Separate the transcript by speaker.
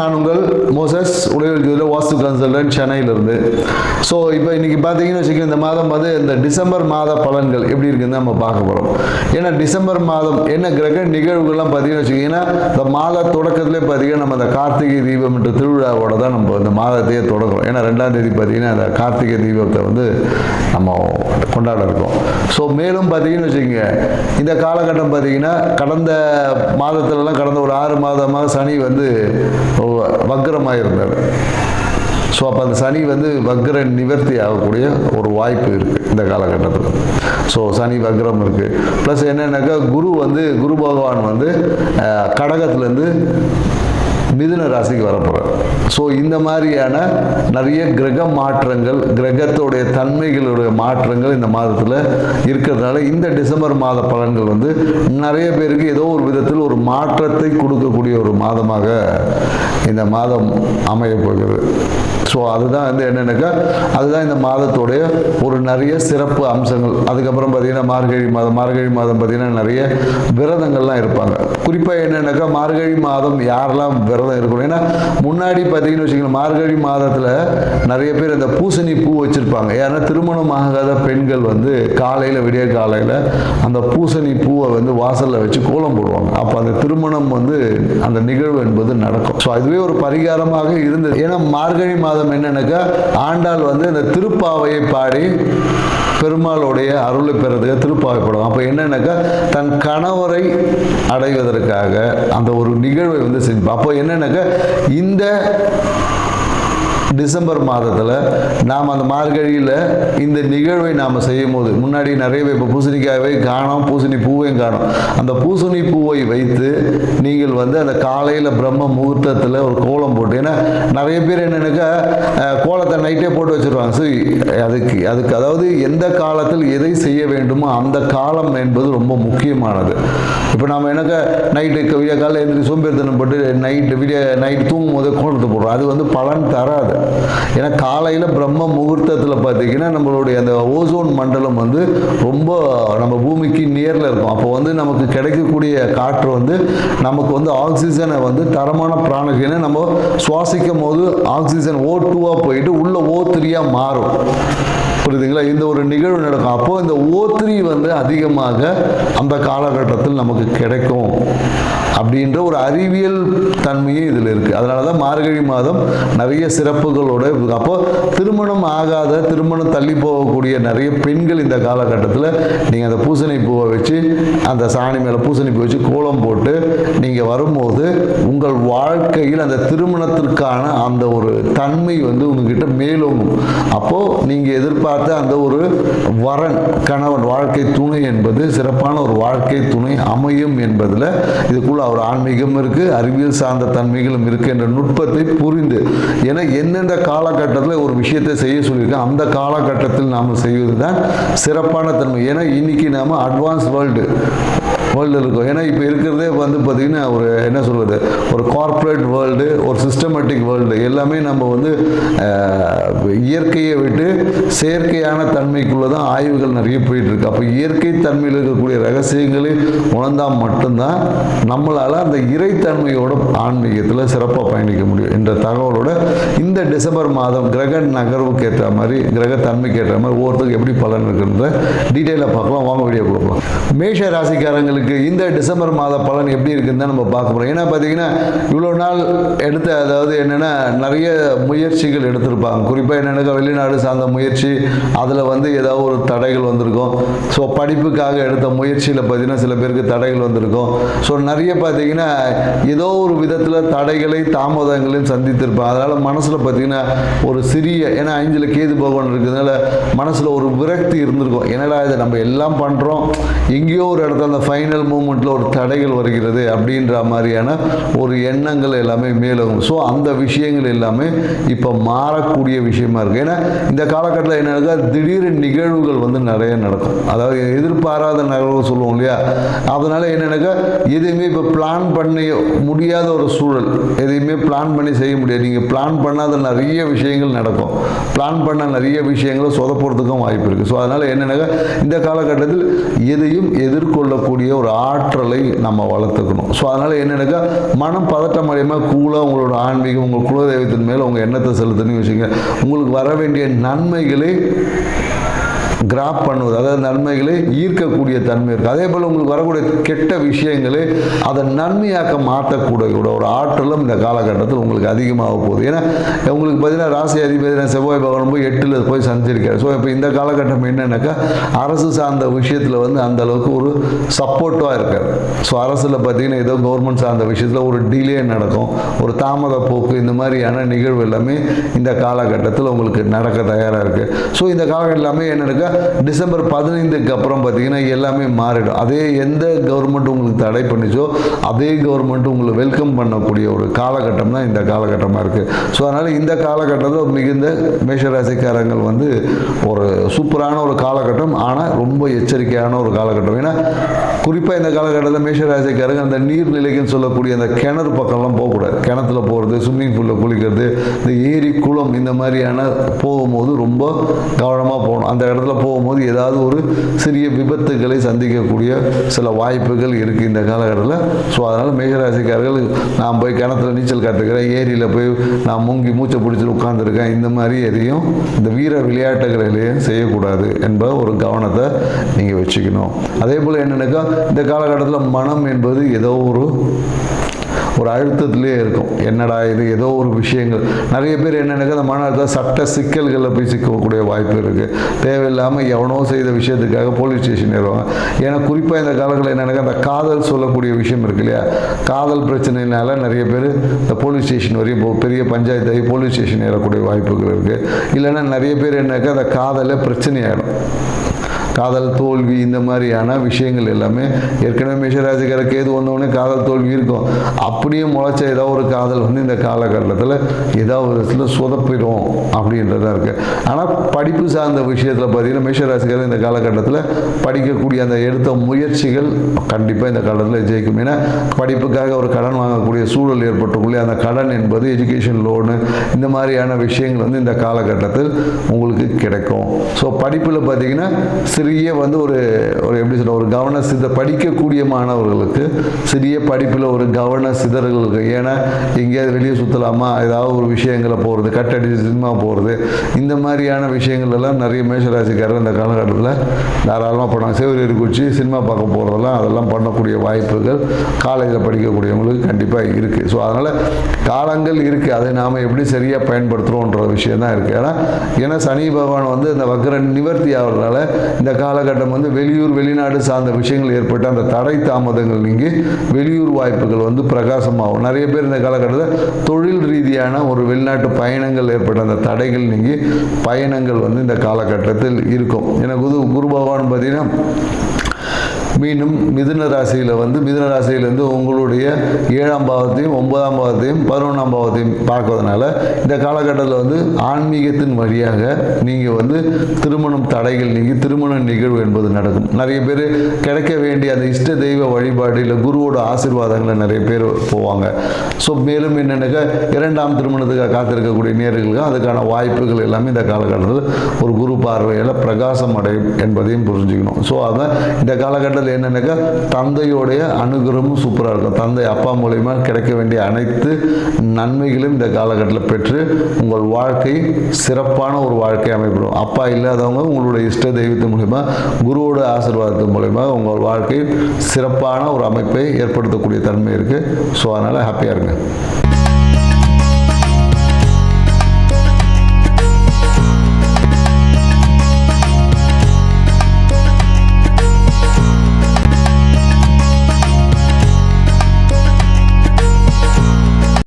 Speaker 1: நான் உங்கள் மோசஸ் உடையல் ஜோதிட வாஸ்து கன்சல்டன்ட் சென்னையிலிருந்து. ஸோ இப்போ இன்றைக்கி பார்த்தீங்கன்னு வச்சுக்கோங்க, இந்த மாதம் வந்து இந்த டிசம்பர் மாத பலன்கள் எப்படி இருக்குன்னு நம்ம பார்க்க போகிறோம். ஏன்னா டிசம்பர் மாதம் என்ன கிரக நிகழ்வுகள்லாம் பார்த்தீங்கன்னு வச்சுக்கிங்கன்னா, இந்த மாத தொடக்கத்திலே பார்த்தீங்கன்னா நம்ம அந்த கார்த்திகை தீபம் என்ற திருவிழாவோட தான் நம்ம இந்த மாதத்தையே தொடங்குறோம். ஏன்னா 2ஆம் தேதி பார்த்தீங்கன்னா அந்த கார்த்திகை தீபத்தை வந்து நம்ம கொண்டாட இருக்கோம். ஸோ மேலும் பார்த்தீங்கன்னு வச்சுக்கோங்க, இந்த காலகட்டம் பார்த்தீங்கன்னா கடந்த மாதத்துலலாம் கடந்த ஒரு 6 மாதமாக சனி வந்து வக்ரமாக இருந்தார். ஸோ அப்போ அந்த சனி வந்து வக்ர நிவர்த்தி ஆகக்கூடிய ஒரு வாய்ப்பு இருக்குது இந்த காலகட்டத்தில். ஸோ சனி வக்ரம் இருக்குது. ப்ளஸ் என்னென்னாக்கா குரு பகவான் வந்து கடகத்துலேருந்து மிதுன ராசிக்கு வரப்போகிறார். ஸோ இந்த மாதிரியான நிறைய கிரக மாற்றங்கள், கிரகத்தோடைய தன்மைகளுடைய மாற்றங்கள் இந்த மாதத்தில் இருக்கிறதுனால இந்த டிசம்பர் மாத பலன்கள் வந்து நிறைய பேருக்கு ஏதோ ஒரு விதத்தில் ஒரு மாற்றத்தை கொடுக்கக்கூடிய ஒரு மாதமாக இந்த மாதம் அமைய போகிறது. ஸோ அதுதான் வந்து என்னென்னாக்கா அதுதான் இந்த மாதத்துடைய ஒரு நிறைய சிறப்பு அம்சங்கள். அதுக்கப்புறம் பார்த்தீங்கன்னா மார்கழி மாதம் பார்த்தீங்கன்னா நிறைய விரதங்கள்லாம் இருப்பாங்க. குறிப்பாக என்னென்னாக்கா மார்கழி மாதம் யாரெல்லாம் விரதம் இருக்கணும், ஏன்னா முன்னாடி பார்த்தீங்கன்னு வச்சுக்கோங்க, மார்கழி மாதத்தில் நிறைய பேர் அந்த பூசணி பூ வச்சுருப்பாங்க. ஏன்னா திருமணம் ஆகாத பெண்கள் வந்து விடிய காலையில் அந்த பூசணி பூவை வந்து வாசலில் வச்சு கோலம் போடுவாங்க. அப்போ அந்த திருமணம் வந்து அந்த நிகழ்வு என்பது நடக்கும். ஸோ அதுவே ஒரு பரிகாரமாக இருந்தது. ஏன்னா மார்கழி மாதம் என்னன்னாக்கா ஆண்டாள் வந்து இந்த திருப்பாவையை பாடி பெருமாளுடைய அருளை பெறதுக்கு திருப்பாவை படம். அப்போ என்னன்னாக்கா தன் கணவரை அடைவதற்காக அந்த ஒரு நிகழ்வை வந்து செஞ்சு. அப்போ என்னன்னாக்கா இந்த டிசம்பர் மாதத்தில் நாம் அந்த மார்கழியில் இந்த நிகழ்வை நாம் செய்யும் போது முன்னாடி நிறைய இப்போ பூசணிக்காயை காணோம், பூசணி பூவையும் காணோம். அந்த பூசணி பூவை வைத்து நீங்கள் வந்து அந்த காலையில் பிரம்ம முகூர்த்தத்தில் ஒரு கோலம் போட்டு, ஏன்னா நிறைய பேர் என்னென்னாக்கா கோலத்தை நைட்டே போட்டு வச்சுருவாங்க. சரி, அதுக்கு அதாவது எந்த காலத்தில் எதை செய்ய வேண்டுமோ அந்த காலம் என்பது ரொம்ப முக்கியமானது. இப்போ நம்ம என்னக்கா நைட்டு விடிய காலையில் எழுந்திரி சோம்பேறித்தனம் போட்டு நைட்டு தூங்கும் போதே கோலத்தை போடுறோம். அது வந்து பலன் தராது. ஏன்னா காலையில் பிரம்ம முகூர்த்தத்தில் பார்த்தீங்கன்னா நம்மளுடைய அந்த ஓசோன் மண்டலம் வந்து ரொம்ப நம்ம பூமிக்கு நியரில் இருக்கும். அப்போ வந்து நமக்கு கிடைக்கக்கூடிய காற்று வந்து நமக்கு வந்து ஆக்சிஜனை வந்து தரமான பிராணஜனை நம்ம சுவாசிக்கும் போது ஆக்சிஜன் O2 போயிட்டு உள்ள O3 மாறும். புரியுதுங்களா? இந்த ஒரு நிகழ்வு நடக்கும். அப்போ இந்த O3 வந்து அதிகமாக அந்த காலகட்டத்தில் நமக்கு கிடைக்கும் அப்படின்ற ஒரு அறிவியல் தன்மையும் இதில் இருக்குது. அதனால தான் மார்கழி மாதம் நிறைய சிறப்புகளோடு. அப்போ திருமணம் தள்ளி போகக்கூடிய நிறைய பெண்கள் இந்த காலகட்டத்தில் நீங்கள் அந்த பூசணி பூவை வச்சு அந்த சாணி மேலே பூசணி பூ வச்சு கோலம் போட்டு நீங்கள் வரும்போது உங்கள் வாழ்க்கையில் அந்த திருமணத்திற்கான அந்த ஒரு தன்மை வந்து உங்ககிட்ட மேலோங்கும். அப்போது நீங்கள் எதிர்பார்த்த அந்த ஒரு வரன், கணவன், வாழ்க்கை துணை என்பது சிறப்பான ஒரு வாழ்க்கை துணை அமையும் என்பதில் இதுக்குள்ள ஒரு ஆன்மீகம் இருக்கு, அறிவியல் சார்ந்த தன்மைகளும் இருக்கு என்ற நுட்பத்தை புரிந்து, ஏன்னா எந்தெந்த காலகட்டத்தில் ஒரு விஷயத்தை செய்ய சொல்லியிருக்கோம் அந்த காலகட்டத்தில் நாம் செய்வது தான் சிறப்பான தன்மை. ஏன்னா இன்னைக்கு நாம அட்வான்ஸ் வேர்ல்டு இருக்கும். ஏன்னா இப்போ இருக்கிறதே வந்து பார்த்தீங்கன்னா ஒரு என்ன சொல்வது, ஒரு கார்ப்பரேட் வேர்ல்டு, ஒரு சிஸ்டமேட்டிக் வேர்ல்டு. எல்லாமே நம்ம வந்து இயற்கையை விட்டு செயற்கையான தன்மைக்குள்ளே தான் ஆய்வுகள் நிறைய போயிட்டு இருக்கு. அப்போ இயற்கை தன்மையில் இருக்கக்கூடிய ரகசியங்களை உணர்ந்தால் மட்டும்தான் நம்மளால் அந்த இறைத்தன்மையோட ஆன்மீகத்தில் சிறப்பாக பயணிக்க முடியும் என்ற தகவலோட இந்த டிசம்பர் மாதம் கிரக நகர்வுக்கு ஏற்ற மாதிரி, கிரக தன்மைக்கு ஏற்ற மாதிரி ஒவ்வொருத்தருக்கு எப்படி பலன் இருக்குன்ற டீட்டெயிலாக பார்க்கலாம். வாங்க வீடியோ கொடுக்கலாம். மேஷ ராசிக்காரங்களுக்கு இந்த டிசம்பர் மாத பலன் எப்படி இருக்குன்னு நம்ம பார்க்க போகிறோம். ஏன்னா பார்த்தீங்கன்னா இவ்வளோ நாள் எடுத்த, அதாவது என்னென்னா நிறைய முயற்சிகள் எடுத்திருப்பாங்க. குறிப்பாக என்னென்னா வெளிநாடு சார்ந்த முயற்சி, அதில் வந்து ஏதாவது ஒரு தடைகள் வந்திருக்கும். ஸோ படிப்புக்காக எடுத்த முயற்சியில் பார்த்தீங்கன்னா சில பேருக்கு தடைகள் வந்திருக்கும். ஸோ நிறைய பார்த்தீங்கன்னா ஏதோ ஒரு விதத்தில் தடைகளை தாமதங்களையும் சந்தித்திருப்பாங்க. அதனால் மனசில் பார்த்தீங்கன்னா ஒரு சிறிய, ஏன்னா 5ல் கேது பகவான் இருக்கிறதுனால மனசில் ஒரு விரக்தி இருந்திருக்கும். என்னடா இதை நம்ம எல்லாம் பண்ணுறோம், எங்கேயோ ஒரு இடத்துல அந்த ஃபைனல் மூமெண்ட்டில் ஒரு தடைகள் வருகிறது அப்படின்ற மாதிரியான ஒரு எண்ணங்கள் எல்லாமே மேலும். ஸோ அந்த விஷயங்கள் எல்லாமே இப்போ மாறக்கூடிய விஷயமா இருக்குது. ஏன்னா இந்த காலகட்டத்தில் என்னன்னா திடீர் நிகழ்வுகள் வந்து நிறைய நடக்கும். அதாவது எதிர்பாராத நிகழ்வு சொல்லுவோம் இல்லையா, அதனால என்னன்னாக்கா எதுவுமே இப்போ பிளான் பண்ண முடியாத ஒரு சூழல், எதையுமே பிளான் பண்ணி செய்ய முடியாது. நீங்கள் பிளான் பண்ணாத நிறைய விஷயங்கள் நடக்கும். பிளான் பண்ண நிறைய விஷயங்களை சொதப்புறதுக்கும் வாய்ப்பு இருக்குது. ஸோ அதனால் என்னன்னாக்கா இந்த காலகட்டத்தில் எதையும் எதிர்கொள்ளக்கூடிய ஒரு ஆற்றலை நம்ம வளர்த்துக்கணும். ஸோ அதனால் என்னென்னாக்கா மனம் பதட்டம் அடையாமல் கூலாக உங்களோட ஆன்மீகம், உங்கள் குலதெய்வத்தின் மேலே உங்கள் எண்ணத்தை செலுத்தணும்னு வச்சுங்க. உங்களுக்கு வர வேண்டிய நன்மைகளை கிராப் பண்ணுவது, அதாவது நன்மைகளை ஈர்க்கக்கூடிய தன்மை இருக்குது. அதே போல் உங்களுக்கு வரக்கூடிய கெட்ட விஷயங்களை அதை நன்மையாக்க மாற்றக்கூடிய ஒரு ஆற்றலும் இந்த காலகட்டத்தில் உங்களுக்கு அதிகமாக போகுது. ஏன்னா உங்களுக்கு பார்த்தீங்கன்னா ராசி அதிபதி செவ்வாய் பகவான் போய் 8ல் போய் சந்திச்சிருக்காரு. ஸோ இப்போ இந்த காலகட்டம் என்னன்னாக்கா அரசு சார்ந்த விஷயத்தில் வந்து அந்த அளவுக்கு ஒரு சப்போர்ட்டாக இருக்காது. ஸோ அரசில் பார்த்தீங்கன்னா ஏதோ கவர்மெண்ட் சார்ந்த விஷயத்தில் ஒரு டிலே நடக்கும், ஒரு தாமத போக்கு, இந்த மாதிரியான நிகழ்வு எல்லாமே இந்த காலகட்டத்தில் உங்களுக்கு நடக்க தயாராக இருக்குது. ஸோ இந்த காலகட்டம் எல்லாமே என்னன்னாக்கா டிசம்பர் 15க்கு அப்புறம் பார்த்தீங்கன்னா எல்லாமே மாறிடும். அதே எந்த கவர்மெண்ட் உங்களுக்கு தடை பண்ணிச்சோ அதே கவர்மெண்ட் உங்களை வெல்கம் பண்ணக்கூடிய ஒரு காலகட்டம் தான் இந்த காலகட்டமாக இருக்குது. ஸோ அதனால் இந்த காலகட்டத்தில் மிகுந்த மேஷராசிக்காரங்கள் வந்து ஒரு சூப்பரான ஒரு காலகட்டம், ஆனால் ரொம்ப எச்சரிக்கையான ஒரு காலகட்டம். ஏன்னா குறிப்பாக இந்த காலகட்டத்தில் மேஷராசிக்காரங்க அந்த நீர்நிலைக்குன்னு சொல்லக்கூடிய அந்த கிணறு பக்கம்லாம் போகக்கூடாது. கிணத்துல போகிறது, ஸ்விம்மிங் பூலில் குளிக்கிறது, இந்த ஏரி குளம் இந்த மாதிரியான போகும்போது ரொம்ப கவனமாக போகணும். அந்த இடத்துல போகும்போது ஏதாவது ஒரு சிறிய விபத்துகளை சந்திக்கக்கூடிய சில வாய்ப்புகள் இருக்குது இந்த காலகட்டத்தில். ஸோ அதனால் மேஷராசிக்காரர்கள் நான் போய் கிணத்துல நீச்சல் கற்றுக்கிறேன், ஏரியில் போய் நான் மூங்கி மூச்சை பிடிச்சிட்டு உட்காந்துருக்கேன், இந்த மாதிரி எதையும் இந்த வீர விளையாட்டுகளிலேயும் செய்யக்கூடாது என்ப ஒரு கவனத்தை நீங்கள் வச்சுக்கணும். அதே போல் என்னென்னாக்கா இந்த காலகட்டத்தில் மனம் என்பது ஏதோ ஒரு அழுத்தத்திலே இருக்கும். என்னடா இது, ஏதோ ஒரு விஷயங்கள் நிறைய பேர் என்னென்னாக்கா அந்த மன அழுத்தம் சட்ட சிக்கல்களில் போய் சிக்கக்கூடிய வாய்ப்பு இருக்குது. தேவையில்லாமல் எவனோ செய்த விஷயத்துக்காக போலீஸ் ஸ்டேஷன் ஏறுவாங்க. ஏன்னா குறிப்பாக இந்த காலங்களில் என்னென்னாக்கா அந்த காதல் சொல்லக்கூடிய விஷயம் இருக்கு இல்லையா, காதல் பிரச்சனைனால நிறைய பேர் இந்த போலீஸ் ஸ்டேஷன் வரையும் பெரிய பஞ்சாயத்து போலீஸ் ஸ்டேஷன் ஏறக்கூடிய வாய்ப்புகள் இருக்குது. இல்லைன்னா நிறைய பேர் என்னக்கா அந்த காதலை பிரச்சனையாயிடும், காதல் தோல்வி இந்த மாதிரியான விஷயங்கள் எல்லாமே. ஏற்கனவே மேஷராசிக்கார கேது வந்தோடனே காதல் தோல்வி இருக்கும். அப்படியே முளைச்ச ஏதோ ஒரு காதல் வந்து இந்த காலகட்டத்தில் ஏதோ ஒரு இடத்துல சொதப்பிடும் அப்படின்றதா இருக்குது. ஆனால் படிப்பு சார்ந்த விஷயத்தில் பார்த்தீங்கன்னா மேஷராசிக்காரர் இந்த காலகட்டத்தில் படிக்கக்கூடிய அந்த எடுத்த முயற்சிகள் கண்டிப்பாக இந்த காலத்தில் ஜெயிக்கும். ஏன்னா படிப்புக்காக ஒரு கடன் வாங்கக்கூடிய சூழல் ஏற்பட்டுக்குள்ளே அந்த கடன் என்பது எஜுகேஷன் லோனு இந்த மாதிரியான விஷயங்கள் வந்து இந்த காலகட்டத்தில் உங்களுக்கு கிடைக்கும். ஸோ படிப்பில் பார்த்தீங்கன்னா சிறிய வந்து ஒரு எப்படி சொல்ல ஒரு கவன படிக்கக்கூடிய மாணவர்களுக்கு சிறிய படிப்பில் ஒரு கவன சிதறல்கள் இருக்குது. ஏன்னா எங்கேயாவது வெளியே சுற்றலாமா, ஏதாவது ஒரு விஷயங்களை போகிறது, கட்டடிச்சு சினிமா போகிறது, இந்த மாதிரியான விஷயங்கள் எல்லாம் நிறைய மேஷராசிக்காரர் இந்த காலகட்டத்தில் தாராளமாக பண்ணுவாங்க. சிவரேரி குச்சி சினிமா பார்க்க போகிறதெல்லாம் அதெல்லாம் பண்ணக்கூடிய வாய்ப்புகள் காலேஜில் படிக்கக்கூடியவங்களுக்கு கண்டிப்பாக இருக்குது. ஸோ அதனால் காலங்கள் இருக்குது, அதை நாம் எப்படி சரியாக பயன்படுத்துகிறோன்ற விஷயம் தான் இருக்குது. ஏன்னா சனி பகவான் வந்து இந்த வக்ர நிவர்த்தி ஆகிறதுனால இந்த காலகட்டம் வந்து வெளியூர் வெளிநாடு சார்ந்த விஷயங்கள் ஏற்பட்ட அந்த தடை தாமதங்கள் நீங்கி வெளியூர் வாய்ப்புகள் வந்து பிரகாசமாகும். நிறைய பேர் இந்த காலகட்டத்தில் தொழில் ரீதியான ஒரு வெளிநாட்டு பயணங்கள் ஏற்பட்ட அந்த தடைகள் நீங்கி பயணங்கள் வந்து இந்த காலகட்டத்தில் இருக்கும். ஏன்னா குரு பகவான் பார்த்தீங்கன்னா மீண்டும் மிதுன ராசியிலேருந்து உங்களுடைய 7ஆம் பாவத்தையும் 9ஆம் பாவத்தையும் 11ஆம் பாவத்தையும் பார்க்கறதுனால இந்த காலகட்டத்தில் வந்து ஆன்மீகத்தின் வழியாக நீங்கள் வந்து திருமணம் தடைகள் நீங்கி திருமண நிகழ்வு என்பது நடக்கும். நிறைய பேர் கிடைக்க வேண்டிய அந்த இஷ்ட தெய்வ வழிபாடு இல்லை குருவோட ஆசீர்வாதங்களை நிறைய பேர் போவாங்க. ஸோ மேலும் என்னென்னாக்கா 2ஆம் திருமணத்துக்காக காத்திருக்கக்கூடிய நேர்களுக்கு அதுக்கான வாய்ப்புகள் எல்லாமே இந்த காலகட்டத்தில் ஒரு குரு பார்வையில் பிரகாசம் அடையும் என்பதையும் புரிஞ்சுக்கணும். ஸோ அதான் இந்த காலகட்டத்தில் என்னன்னாக்கா தந்தையோடைய அனுகிரகமும் சூப்பராக இருக்கும். தந்தை அப்பா மூலமா கிடைக்க வேண்டிய அனைத்து நன்மைகளும் இந்த காலகட்டத்தில் பெற்று உங்கள் வாழ்க்கை சிறப்பான ஒரு வாழ்க்கை அமைப்படும். அப்பா இல்லாதவங்க உங்களுடைய இஷ்ட தெய்வத்தின் மூலமா குருவோட ஆசீர்வாதத்தின் மூலமா உங்கள் வாழ்க்கை சிறப்பான ஒரு அமைப்பை ஏற்படுத்தக்கூடிய தன்மை இருக்குது. ஸோ அதனால் ஹாப்பியாக இருங்க.